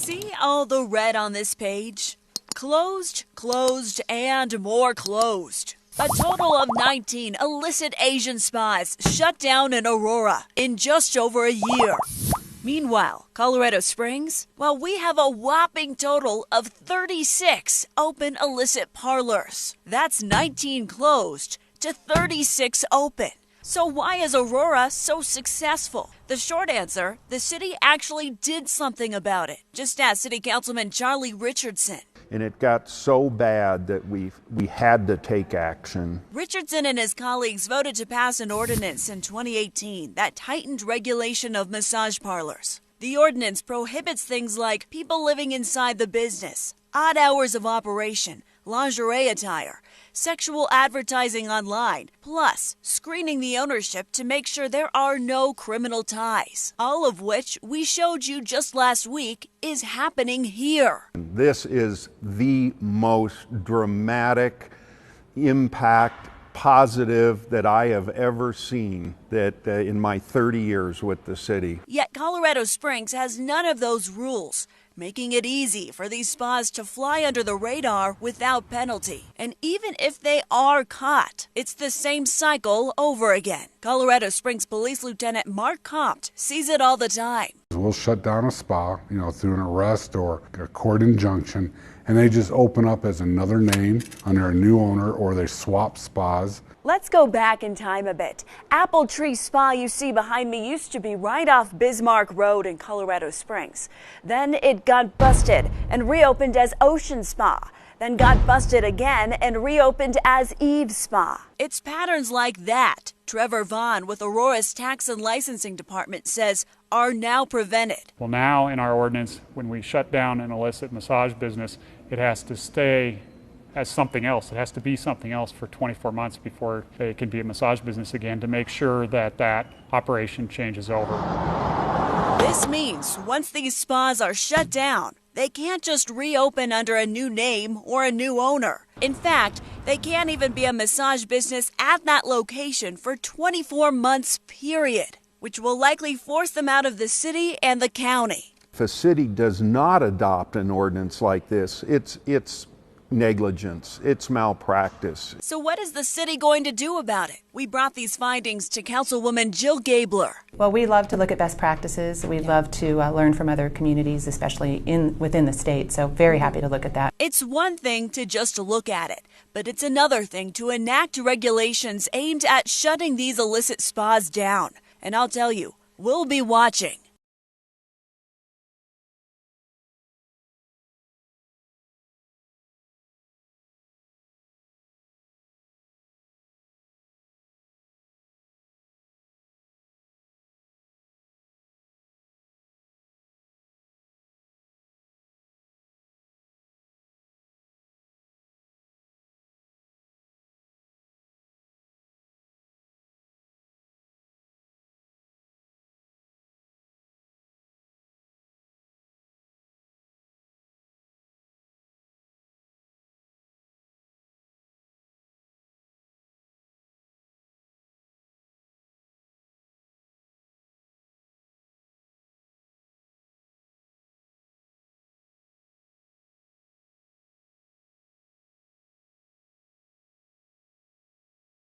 See all the red on this page? Closed, closed, and more closed. A total of 19 illicit Asian spas shut down in Aurora in just over a year. Meanwhile, Colorado Springs, well, we have a whopping total of 36 open illicit parlors. That's 19 closed to 36 open. So why is Aurora so successful? The short answer, the city actually did something about it. Just ask City Councilman Charlie Richardson. And it got so bad that we had to take action. Richardson and his colleagues voted to pass an ordinance in 2018 that tightened regulation of massage parlors. The ordinance prohibits things like people living inside the business, odd hours of operation, lingerie attire, sexual advertising online, plus screening the ownership to make sure there are no criminal ties. All of which we showed you just last week is happening here. This is the most dramatic impact, positive, that I have ever seen in my 30 years with the city. Yet Colorado Springs has none of those rules, making it easy for these spas to fly under the radar without penalty. And even if they are caught, it's the same cycle over again. Colorado Springs Police Lieutenant Mark Compt sees it all the time. We'll shut down a spa, through an arrest or a court injunction, and they just open up as another name under a new owner, or they swap spas. Let's go back in time a bit. Apple Tree Spa you see behind me used to be right off Bismarck Road in Colorado Springs. Then it got busted and reopened as Ocean Spa. Then got busted again and reopened as Eve Spa. It's patterns like that, Trevor Vaughn with Aurora's Tax and Licensing Department says, are now prevented. Well, now in our ordinance, when we shut down an illicit massage business, it has to stay as something else. It has to be something else for 24 months before it can be a massage business again, to make sure that that operation changes over. This means once these spas are shut down, they can't just reopen under a new name or a new owner. In fact, they can't even be a massage business at that location for 24 months, period, which will likely force them out of the city and the county. If a city does not adopt an ordinance like this, it's negligence, it's malpractice. So what is the city going to do about it? We brought these findings to Councilwoman Jill Gabler. Well, we love to look at best practices. We love to learn from other communities, especially within the state. So very happy to look at that. It's one thing to just look at it, but it's another thing to enact regulations aimed at shutting these illicit spas down. And I'll tell you, we'll be watching.